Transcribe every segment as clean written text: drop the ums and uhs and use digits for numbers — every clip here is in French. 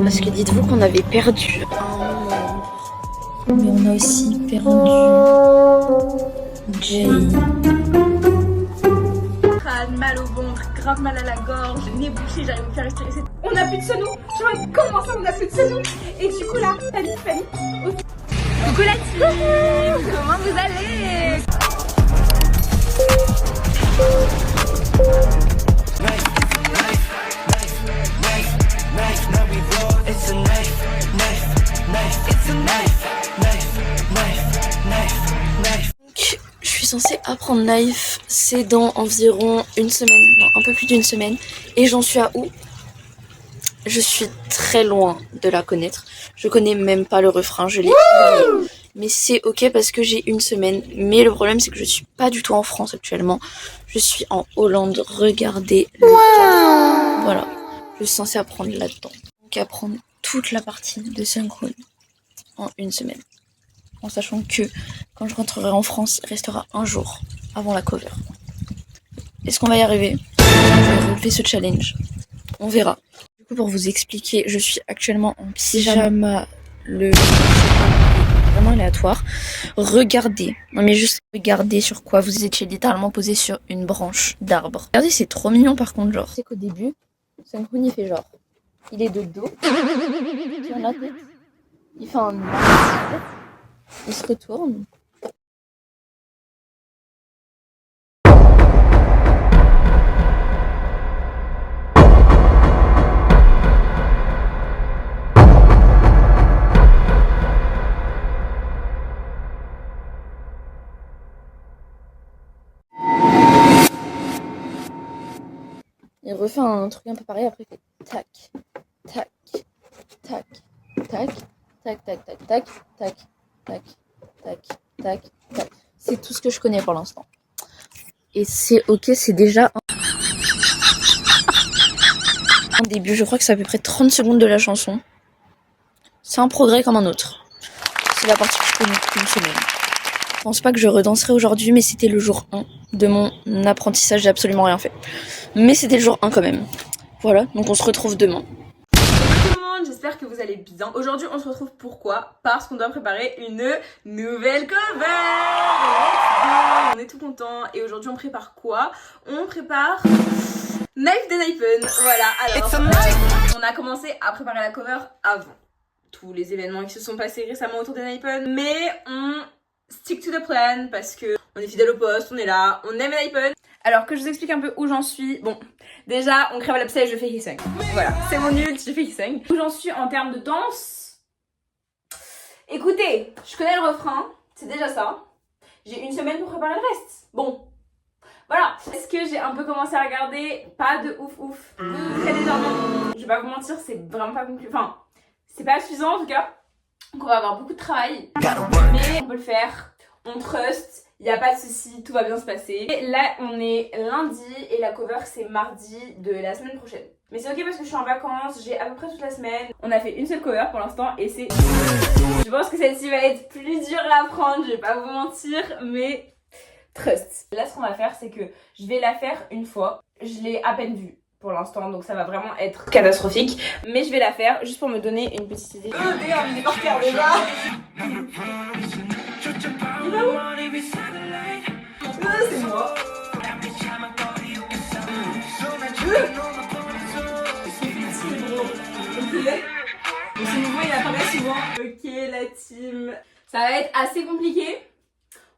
Parce que dites-vous qu'on avait perdu un membre. Mais on a aussi perdu Jay. Mal au ventre, grave mal à la gorge, nez bouché, j'arrive plus à respirer. On a plus de sono. Genre comment ça on a plus de sono? Et du coup là, panique. Coucou la team, comment vous allez? Je suis censée apprendre Life, c'est dans environ une semaine, non, un peu plus d'une semaine. Et j'en suis à où? Je suis très loin de la connaître. Je connais même pas le refrain, je l'ai oublié. Mais c'est ok parce que j'ai une semaine. Mais le problème c'est que je suis pas du tout en France actuellement. Je suis en Hollande. Regardez le cadre. Voilà. Je suis censée apprendre là-dedans. Donc apprendre toute la partie de synchrone en une semaine. En sachant que quand je rentrerai en France, il restera un jour avant la cover. Est-ce qu'on va y arriver? Je vais relever ce challenge. On verra. Du coup, pour vous expliquer, je suis actuellement en pyjama. Le vraiment aléatoire. Regardez. Non mais juste regardez sur quoi vous étiez littéralement posé sur une branche d'arbre. Regardez, c'est trop mignon par contre, genre. C'est qu'au début, Synchrone il fait genre. Il est de dos. Il tient la tête. Il fait un il se retourne. Il refait un truc un peu pareil, après il fait tac, tac, tac, tac, tac, tac, tac, tac, tac, tac, tac, tac, tac. C'est tout ce que je connais pour l'instant. Et c'est ok, c'est déjà un début. Je crois que c'est à peu près 30 secondes de la chanson. C'est un progrès comme un autre. C'est la partie que je connais depuis une semaine. Je pense pas que je redanserai aujourd'hui, mais c'était le jour 1 de mon apprentissage. J'ai absolument rien fait. Mais c'était le jour 1 quand même. Voilà, donc on se retrouve demain. Bonjour tout le monde, j'espère que vous allez bien. Aujourd'hui on se retrouve pourquoi? Parce qu'on doit préparer une nouvelle cover. On est tout content. Et aujourd'hui on prépare quoi? On prépare Knife de Nypen. Voilà, alors on a commencé à préparer la cover avant tous les événements qui se sont passés récemment autour de Nypen. Mais on stick to the plan parce que on est fidèle au poste, on est là, on aime Nypen. Alors que je vous explique un peu où j'en suis. Bon, déjà on crève à l'abcès, je fais Hisseng. Voilà, c'est mon ult, je fais Hisseng. Où j'en suis en termes de danse? Écoutez, je connais le refrain, c'est déjà ça. J'ai une semaine pour préparer le reste. Bon, voilà. Est-ce que j'ai un peu commencé à regarder? Pas de ouf. Très légèrement. Je vais pas vous mentir, c'est vraiment pas conclu. Enfin, c'est pas suffisant en tout cas. Donc on va avoir beaucoup de travail. Mais on peut le faire. On trust. Il n'y a pas de souci, tout va bien se passer. Et là, on est lundi et la cover, c'est mardi de la semaine prochaine. Mais c'est ok parce que je suis en vacances, j'ai à peu près toute la semaine. On a fait une seule cover pour l'instant et c'est... Je pense que celle-ci va être plus dure à apprendre, je vais pas vous mentir, mais trust. Là, ce qu'on va faire, c'est que je vais la faire une fois. Je l'ai à peine vue pour l'instant, donc ça va vraiment être catastrophique. Mais je vais la faire juste pour me donner une petite idée. Oh, d'ailleurs, il est par terre déjà. C'est moi. Ce mouvement il apparaît souvent. Ok la team. Ça va être assez compliqué.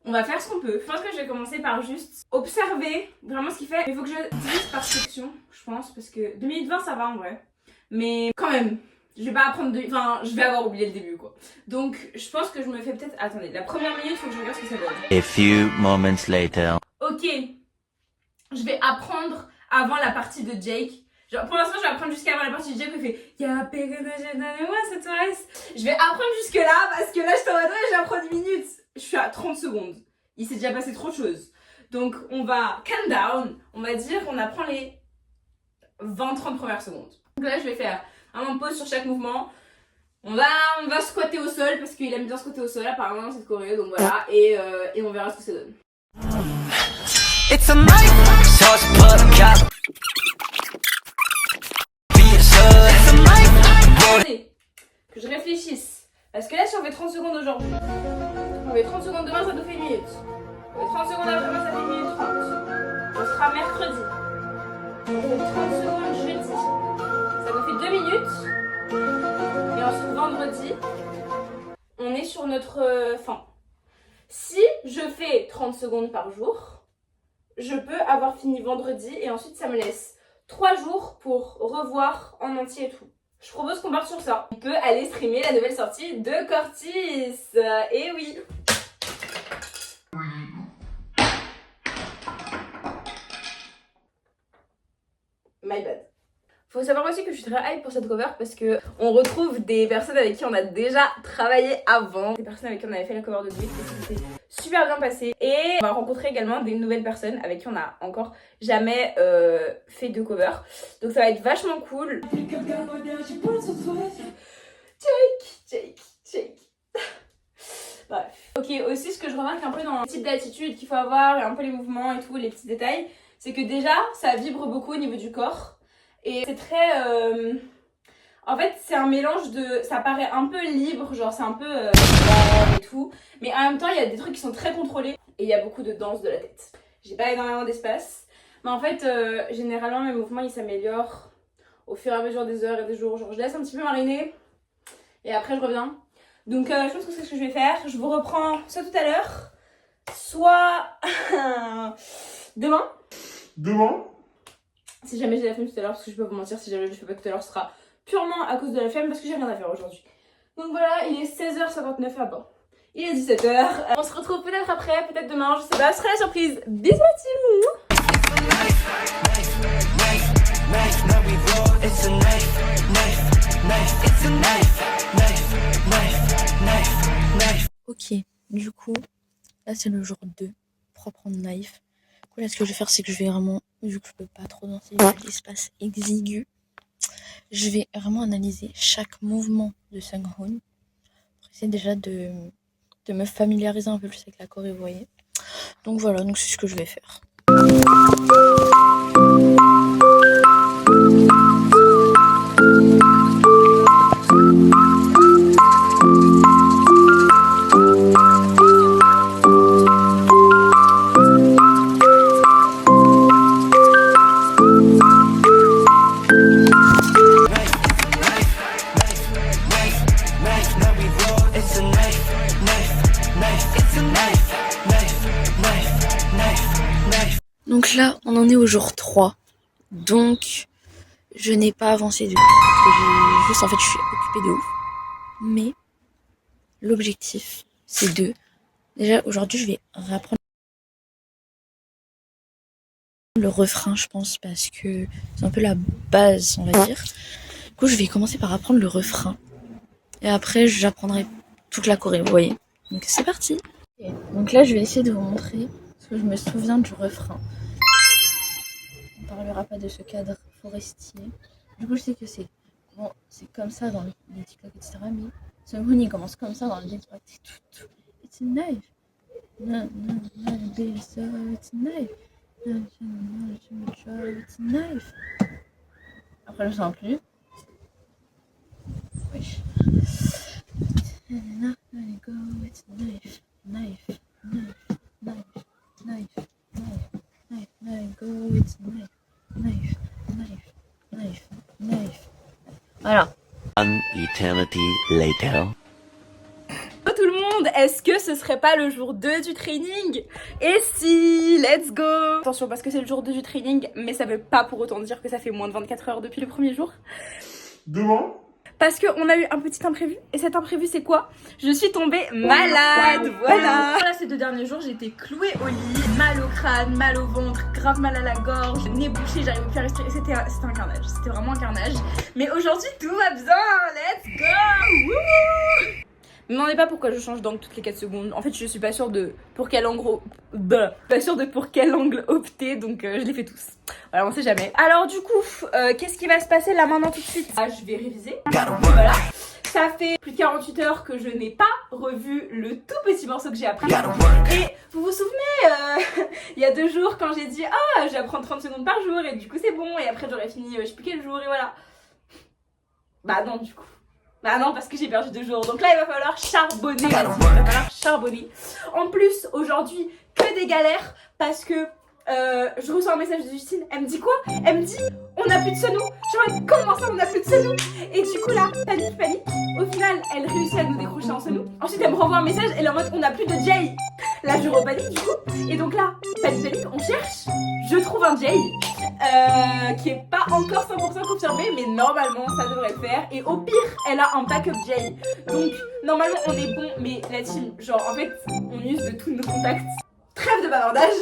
On va faire ce qu'on peut. Je pense que je vais commencer par juste observer vraiment ce qu'il fait. Il faut que je divise par section, je pense, parce que 2 minutes 20 ça va en vrai. Mais quand même, je vais pas apprendre enfin, je vais avoir oublié le début quoi. Donc je pense que je me fais peut-être... Attendez, la première minute, il faut que je regarde ce que ça donne. A few moments later. Ok, je vais apprendre avant la partie de Jake. Genre, pour l'instant, je vais apprendre jusqu'à avant la partie de Jake où il fait Ya moi cette soirée. Je vais apprendre jusque là parce que là, je t'en ouais, j'ai appris 10 minutes. Je suis à 30 secondes. Il s'est déjà passé trop de choses. Donc, on va calm down. On va dire qu'on apprend les 20-30 premières secondes. Donc là, je vais faire un pause sur chaque mouvement. On va squatter au sol parce qu'il aime bien squatter au sol apparemment cette choré. Donc voilà, et on verra ce que ça donne. It's a knife, sauce, put a cap. It's a knife, 30 secondes aujourd'hui. On fait 30 secondes demain, ça nous fait 1 minute. On fait 30 secondes après-demain, ça fait 1 minute 30. On sera mercredi. On fait 30 secondes jeudi. Ça nous fait 2 minutes. Et ensuite vendredi, on est sur notre fin. Si je fais 30 secondes par jour, je peux avoir fini vendredi et ensuite ça me laisse 3 jours pour revoir en entier et tout. Je propose qu'on parte sur ça. On peut aller streamer la nouvelle sortie de Cortis. Et oui. My bad. Faut savoir aussi que je suis très hype pour cette cover parce que on retrouve des personnes avec qui on a déjà travaillé avant. Des personnes avec qui on avait fait la cover de Duet et c'était super bien passé. Et on va rencontrer également des nouvelles personnes avec qui on a encore jamais fait de cover. Donc ça va être vachement cool. Jake. Bref. Ok, aussi ce que je remarque un peu dans le type d'attitude qu'il faut avoir et un peu les mouvements et tout, les petits détails, c'est que déjà ça vibre beaucoup au niveau du corps. Et c'est très... En fait, c'est un mélange de... Ça paraît un peu libre, genre c'est un peu... et tout. Mais en même temps, il y a des trucs qui sont très contrôlés. Et il y a beaucoup de danse de la tête. J'ai pas énormément d'espace. Mais en fait, généralement, mes mouvements, ils s'améliorent au fur et à mesure des heures et des jours. Genre, je laisse un petit peu mariner. Et après, je reviens. Donc, je pense que c'est ce que je vais faire. Je vous reprends soit tout à l'heure, soit... demain. Si jamais j'ai la flemme tout à l'heure, parce que je peux pas vous mentir, si jamais je le fais pas tout à l'heure, ce sera purement à cause de la flemme parce que j'ai rien à faire aujourd'hui. Donc voilà, il est 16h59 à bas. Il est 17h. On se retrouve peut-être après, peut-être demain, je sais pas, ce sera la surprise. Bisous la team. Ok, du coup, là c'est le jour 2 pour apprendre Knife. Du coup, là ce que je vais faire, c'est que je vais vraiment, vu que je peux pas trop danser, l'espace exigu, je vais vraiment analyser chaque mouvement de Sunghoon pour essayer déjà de me familiariser un peu plus avec la choré, vous voyez. Donc voilà, donc c'est ce que je vais faire. Donc là, on en est au jour 3. Donc, je n'ai pas avancé du tout. Juste, en fait, je suis occupée de ouf. Mais, l'objectif, c'est de... Déjà, aujourd'hui, je vais réapprendre le refrain, je pense, parce que c'est un peu la base, on va dire. Du coup, je vais commencer par apprendre le refrain. Et après, j'apprendrai toute la choré, vous voyez. Donc, c'est parti. Donc là, je vais essayer de vous montrer ce que je me souviens du refrain. On ne parlera pas de ce cadre forestier. Du coup, je sais que c'est bon, c'est comme ça dans les TikTok, etc. Mais Sunghoon, il commence comme ça dans le TikTok. It's a knife. No, baby, so it's a knife. It's a knife. Après, je ne sens plus. Wesh. It's a knife. Knife. Go, it's knife. Voilà. An eternity later. Hello tout le monde, est-ce que ce serait pas le jour 2 du training? Et si, let's go! Attention parce que c'est le jour 2 du training, mais ça veut pas pour autant dire que ça fait moins de 24 heures depuis le premier jour. Demain? Parce qu'on a eu un petit imprévu, et cet imprévu c'est quoi? Je suis tombée malade, voilà! Là ces 2 derniers jours, j'ai été clouée au lit, mal au crâne, mal au ventre, grave mal à la gorge, nez bouché, j'arrivais plus à respirer, c'était un carnage, c'était vraiment un carnage. Mais aujourd'hui tout va bien, let's go! Wouhou! Ne me demandez pas pourquoi je change d'angle toutes les 4 secondes. En fait, je suis pas sûre de pour quel angle opter, donc je les fais tous. Voilà, on sait jamais. Alors du coup, qu'est-ce qui va se passer là maintenant tout de suite? Je vais réviser. Voilà. Ça fait plus de 48 heures que je n'ai pas revu le tout petit morceau que j'ai appris. Et vous vous souvenez, il y a 2 jours quand j'ai dit « Ah, je vais apprendre 30 secondes par jour et du coup c'est bon. » Et après j'aurais fini je sais plus quel jour et voilà. Bah non du coup. Bah non, parce que j'ai perdu 2 jours. Donc là, il va falloir charbonner. Il va falloir charbonner. En plus, aujourd'hui, que des galères parce que je reçois un message de Justine. Elle me dit quoi? Elle me dit on n'a plus de sono. Je me dis comment ça on n'a plus de sono? Et du coup là, panique. Au final, elle réussit à nous décrocher en sono. Ensuite, elle me renvoie un message. Elle est en mode on n'a plus de Jay. Là, je repanique du coup. Et donc là, panique, on cherche. Je trouve un Jay. Qui est pas encore 100% confirmé, mais normalement ça devrait le faire. Et au pire, elle a un backup Jay. Donc normalement on est bon, mais la team, genre en fait, on use de tous nos contacts. Trêve de bavardage.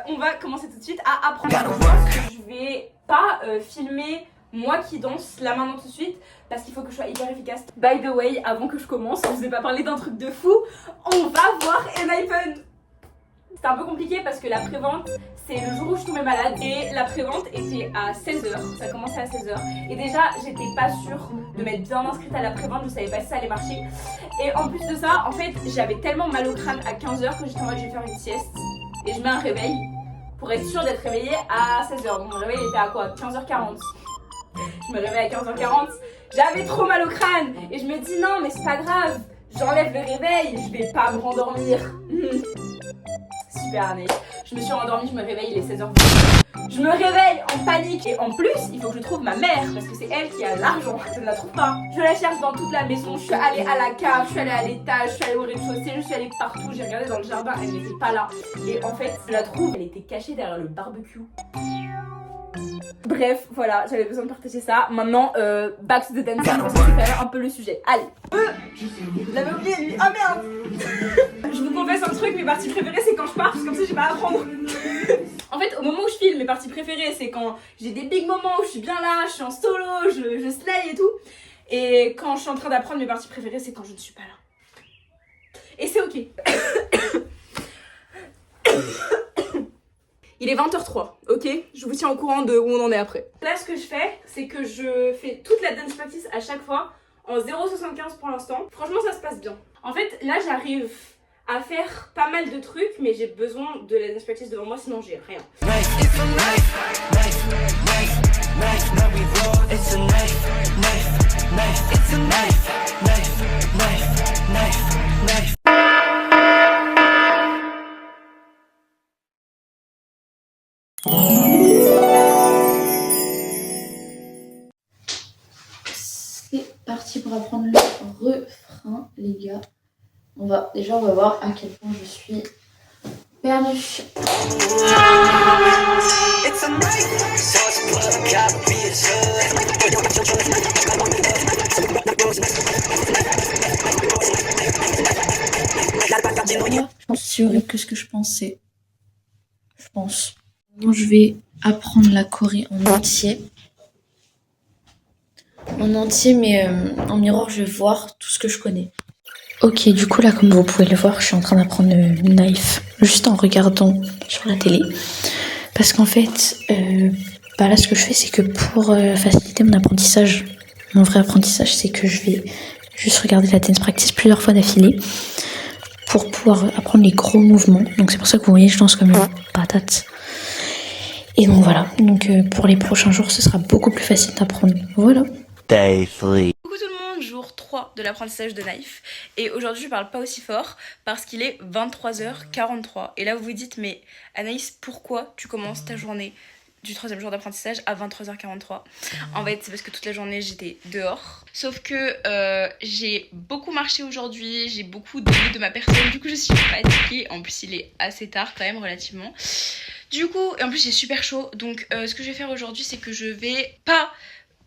On va commencer tout de suite à apprendre à danser. Je vais pas filmer moi qui danse là maintenant tout de suite parce qu'il faut que je sois hyper efficace. By the way, avant que je commence, je vous ai pas parlé d'un truc de fou. On va voir Enhypen. C'était un peu compliqué parce que la prévente, c'est le jour où je tombais malade et la prévente était à 16h, ça commençait à 16h et déjà j'étais pas sûre de m'être bien inscrite à la prévente, je savais pas si ça allait marcher et en plus de ça, en fait j'avais tellement mal au crâne à 15h que j'étais en mode je vais faire une sieste et je mets un réveil pour être sûre d'être réveillée à 16h. Donc mon réveil était à quoi? 15h40. Je me réveille à 15h40, j'avais trop mal au crâne et je me dis non mais c'est pas grave, j'enlève le réveil, je vais pas me rendormir. Super arnaque. Je me suis endormie, je me réveille, il est 16h20. Je me réveille en panique et en plus, il faut que je trouve ma mère parce que c'est elle qui a l'argent. Je ne la trouve pas. Je la cherche dans toute la maison. Je suis allée à la cave, je suis allée à l'étage, je suis allée au rez-de-chaussée, je suis allée partout. J'ai regardé dans le jardin, elle n'était pas là. Et en fait, je la trouve, elle était cachée derrière le barbecue. Bref, voilà, j'avais besoin de partager ça. Maintenant, back to the dancing parce que c'est quand même un peu le sujet. Allez. Je l'avais oublié lui. Oh merde. Je vous confesse un truc, mes parties préférées c'est quand je pars parce que comme ça j'ai pas à apprendre. En fait, au moment où je filme, mes parties préférées c'est quand j'ai des big moments où je suis bien là, je suis en solo, je slay et tout. Et quand je suis en train d'apprendre, mes parties préférées c'est quand je ne suis pas là. Et c'est ok. Il est 20h03, ok? Je vous tiens au courant de où on en est après. Là, ce que je fais, c'est que je fais toute la dance practice à chaque fois en 0,75 pour l'instant. Franchement, ça se passe bien. En fait, là, j'arrive à faire pas mal de trucs, mais j'ai besoin de la dance practice devant moi, sinon j'ai rien. C'est parti pour apprendre le refrain, les gars. On va voir à quel point je suis perdue. Je pense que c'est horrible que ce que je pensais. Je pense. Je vais apprendre la choré en entier. Mais en miroir, je vais voir tout ce que je connais. Ok, du coup, là, comme vous pouvez le voir, je suis en train d'apprendre le knife juste en regardant sur la télé. Parce qu'en fait, là, ce que je fais, c'est que pour faciliter mon apprentissage, mon vrai apprentissage, c'est que je vais juste regarder la dance practice plusieurs fois d'affilée pour pouvoir apprendre les gros mouvements. Donc, c'est pour ça que vous voyez, je danse comme une patate. Et donc, voilà. Donc, pour les prochains jours, ce sera beaucoup plus facile d'apprendre. Voilà. Day 3. Coucou tout le monde, jour 3 de l'apprentissage de knife. Et aujourd'hui je parle pas aussi fort parce qu'il est 23h43. Et là vous vous dites mais Anaïs, pourquoi tu commences ta journée du 3e jour d'apprentissage à 23h43? En fait c'est parce que toute la journée j'étais dehors. Sauf que j'ai beaucoup marché aujourd'hui, j'ai beaucoup donné de ma personne. Du coup je suis fatiguée, en plus il est assez tard quand même relativement. Du coup, et en plus j'ai super chaud. Donc ce que je vais faire aujourd'hui c'est que je vais pas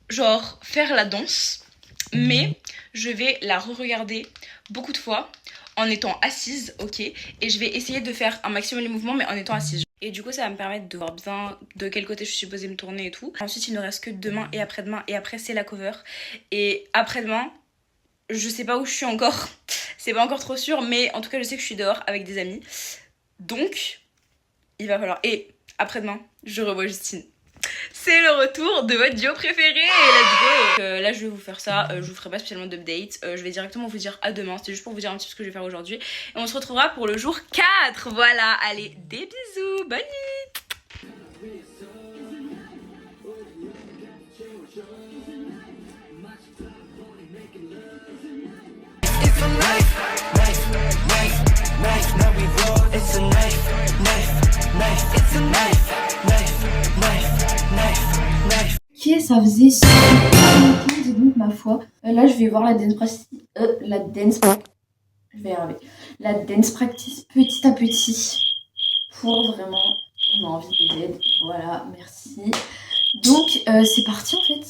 genre faire la danse, mais je vais la re-regarder beaucoup de fois en étant assise, ok, et je vais essayer de faire un maximum les mouvements mais en étant assise. Et du coup ça va me permettre de voir bien de quel côté je suis supposée me tourner et tout. Ensuite il ne reste que demain et après-demain, et après c'est la cover. Et après-demain, je sais pas où je suis encore, c'est pas encore trop sûr, mais en tout cas je sais que je suis dehors avec des amis. Donc il va falloir... Et après-demain, je revois Justine. C'est le retour de votre duo préféré, let's go. Là je vais vous faire ça, je vous ferai pas spécialement d'update, je vais directement vous dire à demain, c'était juste pour vous dire un petit peu ce que je vais faire aujourd'hui. Et on se retrouvera pour le jour 4, voilà, allez, des bisous, bonne nuit. Ok, ça faisait super longtemps, et donc ma foi. Là, je vais voir la dance practice. Je vais y arriver. La dance practice petit à petit. Pour vraiment. On a envie d'aide. Voilà, merci. Donc, c'est parti en fait.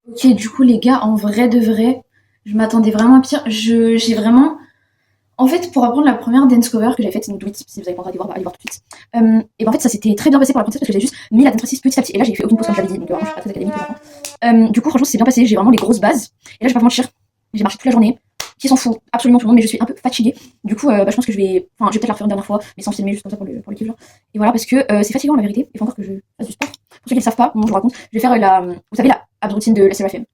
Ok, du coup, les gars, en vrai de vrai, je m'attendais vraiment à pire. J'ai vraiment. En fait, pour apprendre la première dance cover que j'ai faite, c'est une tweet, si vous avez pas envie de voir, allez voir tout de suite. Et ben, en fait, ça s'était très bien passé pour la princesse parce que j'ai juste mis la dance practice petit à petit. Et là, j'ai fait aucune pause comme j'avais dit, donc vraiment, je suis pas très académique. Du coup, franchement, c'est bien passé. J'ai vraiment les grosses bases. Et là, je vais pas vous mentir, j'ai marché toute la journée. Qui s'en fout absolument tout le monde, mais je suis un peu fatiguée. Du coup, je pense que je vais peut-être la refaire une dernière fois, mais sans filmer, juste comme ça pour le kiff. Et voilà, parce que c'est fatigant la vérité. Il faut encore que je fasse du sport. Pour ceux qui ne savent pas, bon, je vous raconte, je vais faire vous savez, la abs routine de la Seraphim.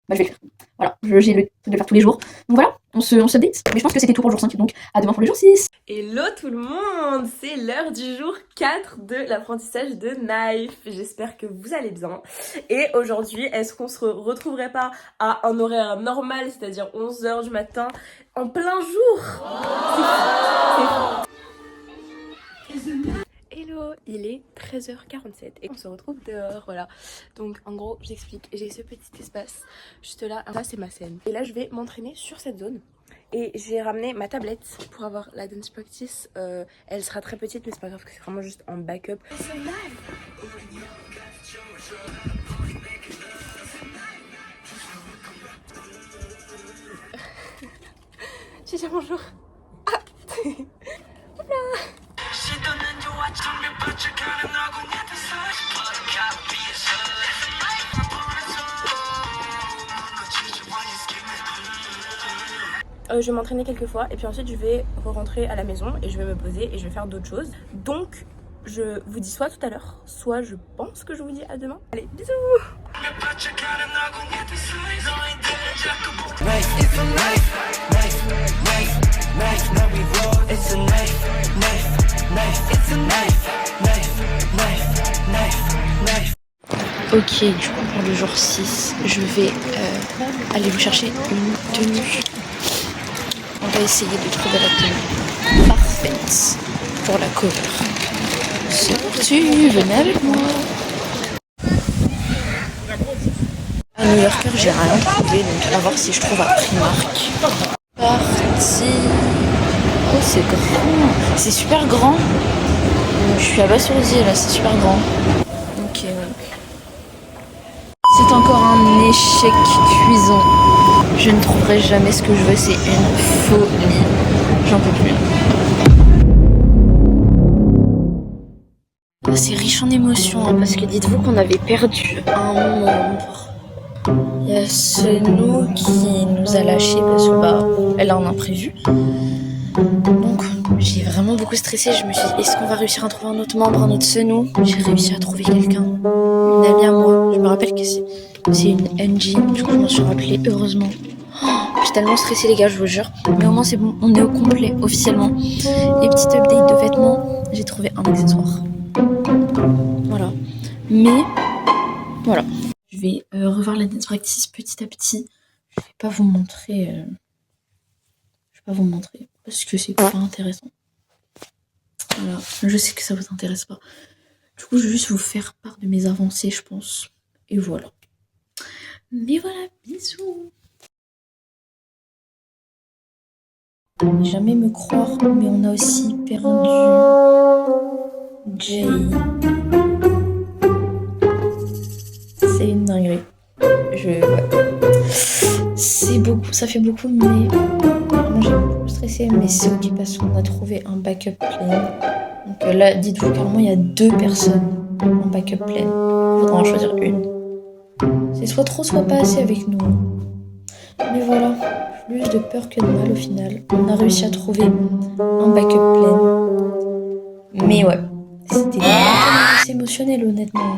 Bah, je vais le faire. Voilà, j'ai le truc de le faire tous les jours. Donc voilà, on se update. Mais je pense que c'était tout pour le jour 5, donc à demain pour le jour 6. Hello tout le monde, c'est l'heure du jour 4 de l'apprentissage de Knife. J'espère que vous allez bien. Et aujourd'hui, est-ce qu'on se retrouverait pas à un horaire normal, c'est-à-dire 11h du matin, en plein jour? Hello, il est 13h47 et on se retrouve dehors, voilà. Donc en gros, j'explique, j'ai ce petit espace juste là, ça c'est ma scène. Et là je vais m'entraîner sur cette zone. Et j'ai ramené ma tablette pour avoir la dance practice. Elle sera très petite, mais c'est pas grave, que c'est vraiment juste en backup. Chicha, bonjour. Ah. Hop là. Je vais m'entraîner quelques fois et puis ensuite je vais rentrer à la maison et je vais me poser et je vais faire d'autres choses. Donc je vous dis soit tout à l'heure, soit je pense que je vous dis à demain. Allez, bisous. Ok, du coup pour le jour 6, je vais aller vous chercher une tenue. On va essayer de trouver la tenue parfaite pour la cover. C'est parti, venez avec moi. À New Yorker, j'ai rien trouvé, donc on va voir si je trouve à Primark. Parti. Oh, c'est grand. C'est super grand. Je suis abasourdie là, c'est super grand. Ok, c'est encore un échec cuisant. Je ne trouverai jamais ce que je veux, c'est une folie. J'en peux plus. C'est riche en émotions, hein, parce que dites-vous qu'on avait perdu un membre. Il y a Senou qui nous a lâchés parce que elle a un imprévu. Donc j'ai vraiment beaucoup stressé. Je me suis dit, est-ce qu'on va réussir à trouver un autre membre, un autre Senou? J'ai réussi à trouver quelqu'un, une amie à moi. Je me rappelle que c'est une NG, du coup je m'en suis rappelée, heureusement. J'ai tellement stressé les gars, je vous jure. Mais au moins c'est bon, on est au complet officiellement. Et petite update de vêtements, j'ai trouvé un accessoire. Voilà. Mais voilà. Je vais revoir la dance practice petit à petit. Je vais pas vous montrer. Parce que c'est pas intéressant. Voilà. Je sais que ça vous intéresse pas. Du coup, je vais juste vous faire part de mes avancées, je pense. Et voilà. Mais voilà, bisous. Ne jamais me croire, mais on a aussi perdu Jay. C'est une dinguerie. C'est beaucoup, ça fait beaucoup, mais vraiment j'ai beaucoup stressé. Mais c'est ok parce qu'on a trouvé un backup plan. Donc là, dites-vous carrément, il y a 2 personnes en backup plan. Il faudra en choisir une. C'est soit trop, soit pas assez avec nous. Mais voilà, plus de peur que de mal au final. On a réussi à trouver un backup plan. Mais ouais, c'était assez émotionnel honnêtement.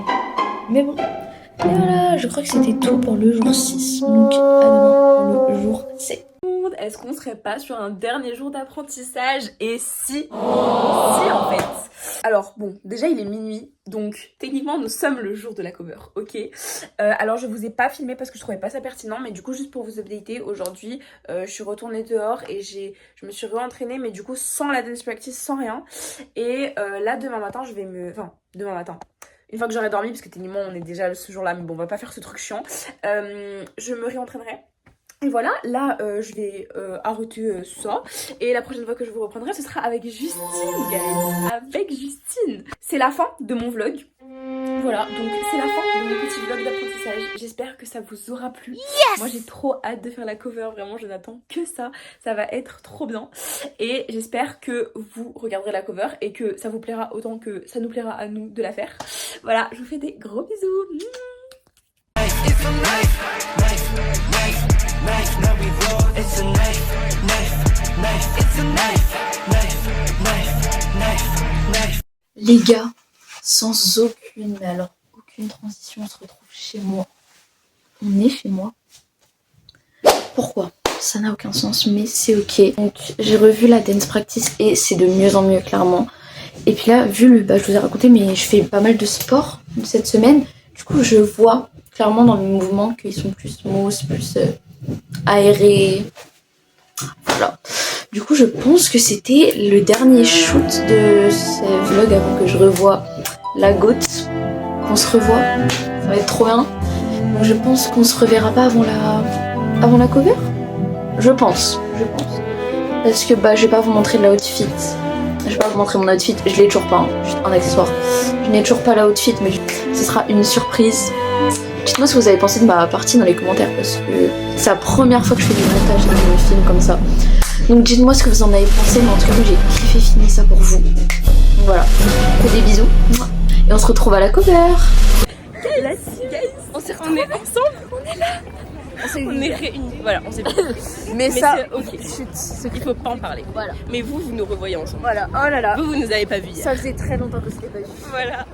Mais bon, et voilà, je crois que c'était tout pour le jour 6. Donc à demain pour le jour 7. Est-ce qu'on serait pas sur un dernier jour d'apprentissage? Et si en fait. Alors bon, déjà il est minuit, donc techniquement nous sommes le jour de la cover, ok. Alors je vous ai pas filmé parce que je trouvais pas ça pertinent, mais du coup juste pour vous updater, aujourd'hui je suis retournée dehors et je me suis réentraînée, mais du coup sans la dance practice, sans rien. Et là demain matin je vais demain matin. Une fois que j'aurai dormi, parce que techniquement on est déjà ce jour-là, mais bon on va pas faire ce truc chiant, je me réentraînerai. Et voilà, là je vais arrêter ça. Et la prochaine fois que je vous reprendrai, ce sera avec Justine, guys. Avec Justine. C'est la fin de mon vlog. Voilà, donc c'est la fin de mon petit vlog d'apprentissage. J'espère que ça vous aura plu. Yes. Moi j'ai trop hâte de faire la cover, vraiment je n'attends que ça. Ça va être trop bien. Et j'espère que vous regarderez la cover et que ça vous plaira autant que ça nous plaira à nous de la faire. Voilà, je vous fais des gros bisous. Les gars, sans aucune, mais alors aucune transition, on se retrouve chez moi. On est chez moi. Pourquoi? Ça n'a aucun sens, mais c'est ok. Donc j'ai revu la dance practice et c'est de mieux en mieux clairement. Et puis là, vu je vous ai raconté, mais je fais pas mal de sport cette semaine. Du coup, je vois clairement dans les mouvements qu'ils sont plus smooth, plus aérés. Voilà. Du coup, je pense que c'était le dernier shoot de ce vlog avant que je revoie la goutte. Qu'on se revoit. Ça va être trop bien. Donc je pense qu'on se reverra pas avant la cover. Je pense. Parce que je vais pas vous montrer de la outfit. Je vais pas vous montrer mon outfit. Je l'ai toujours pas. Hein. Juste un accessoire. Je n'ai toujours pas la outfit, mais ce sera une surprise. Dites-moi ce que vous avez pensé de ma partie dans les commentaires parce que c'est la première fois que je fais du montage et que je me filme comme ça. Donc dites-moi ce que vous en avez pensé, mais en tout cas moi j'ai kiffé filmer ça pour vous. Donc voilà, je fais des bisous et on se retrouve à la cover. Guys, on est ensemble, on est là. On est réunis, voilà, on s'est mais ça, ok, il faut pas en parler. Voilà. Mais vous nous revoyez ensemble. Voilà, oh là là. Vous nous avez pas vu hier. Ça faisait très longtemps que je l'ai pas vu. Voilà.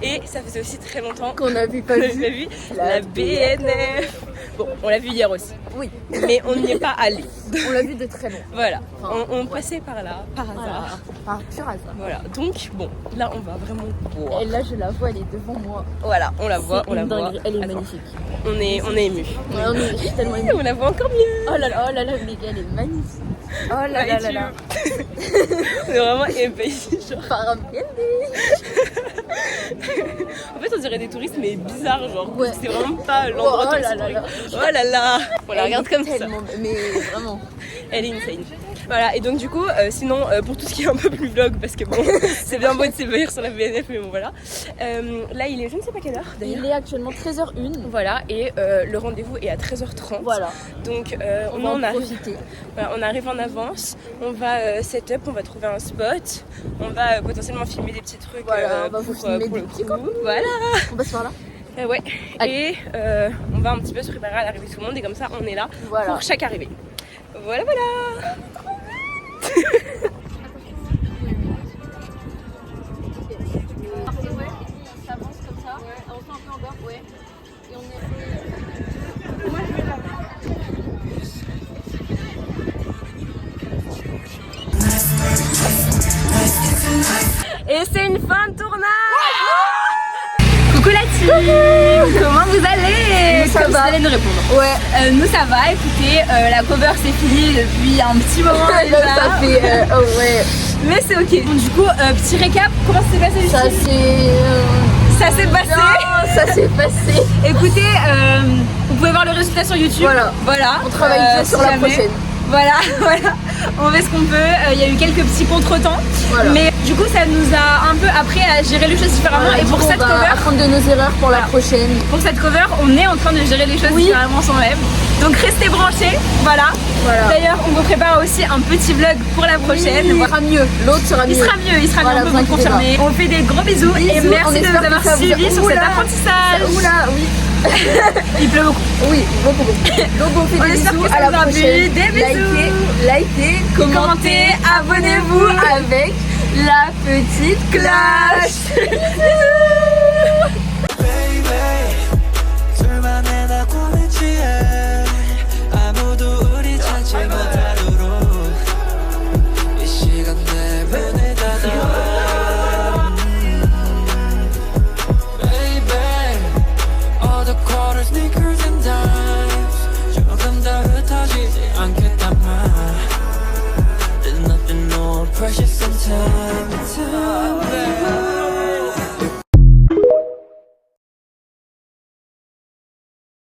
Et ça faisait aussi très longtemps qu'on a pas vu la BNF. Bon, on l'a vu hier aussi. Oui. Mais on n'y est pas allé. On l'a vu de très loin. Voilà. Enfin, on passait par là, par hasard. Par pur hasard. Voilà. Donc, bon, là on va vraiment boire. Et là je la vois, elle est devant moi. Voilà, on la voit, on la voit. Elle est magnifique. On est ému. Ouais, on est tellement ému. On la voit encore mieux. Oh là là, les gars, elle est magnifique. Oh là là. On est vraiment ébahis, genre. Par un En fait, on dirait des touristes, mais bizarre, genre. Ouais. C'est vraiment pas l'endroit touristique. Oh là là. On la regarde comme ça. Mais vraiment. Elle est insane. Voilà, et donc du coup, sinon, pour tout ce qui est un peu plus vlog, parce que bon, c'est bien beau de s'ébahir sur la BNF, mais bon, voilà. Là, il est je ne sais pas quelle heure, d'ailleurs. Il est actuellement 13h01. Voilà, et le rendez-vous est à 13h30. Voilà. Donc, on arrive. Voilà, on arrive en avance, on va set up, on va trouver un spot, on va potentiellement filmer des petits trucs. Voilà, on va vous filmer des petits coups. Voilà. On va se voir là. Ouais. Allez. Et on va un petit peu se préparer à l'arrivée de tout le monde, et comme ça, on est là pour chaque arrivée. Voilà. Et c'est une fin de tournage. Coucou la team. Comment vous allez? Ça va. Vous allez nous répondre. Ouais. Nous ça va. Écoutez, la cover c'est fini depuis un petit moment déjà. Ça fait ouais. Mais c'est ok. Donc du coup, petit récap. Comment ça s'est passé? Ça s'est passé. Non, ça s'est passé. Écoutez, vous pouvez voir le résultat sur YouTube. Voilà. On travaille sur la prochaine. Voilà. On fait ce qu'on peut. Il y a eu quelques petits contretemps. Voilà. Mais du coup, ça nous a un peu appris à gérer les choses différemment. Voilà, et pour cette cover, apprendre de nos erreurs pour la prochaine. Pour cette cover, on est en train de gérer les choses différemment sans même. Donc restez branchés. Voilà. D'ailleurs, on vous prépare aussi un petit vlog pour la prochaine. Il sera mieux. L'autre sera mieux. Il sera mieux. On peut vous confirmer. On fait des gros bisous et merci de nous avoir suivis sur cet apprentissage. Oula, oui. Il pleut beaucoup. Oui, beaucoup. Donc on fait des espère bisous, que ça à la vous a plu. prochaine. Des bisous. Likez, commentez, abonnez-vous avec la petite cloche. 둘만의 꿈에 취해 아무도 우리 찾지 못하도록 이 시간 내 문을 닫아 Baby all the quarters, sneakers and dimes 조금 더 흩어지지 않겠단 말 There's nothing more precious than time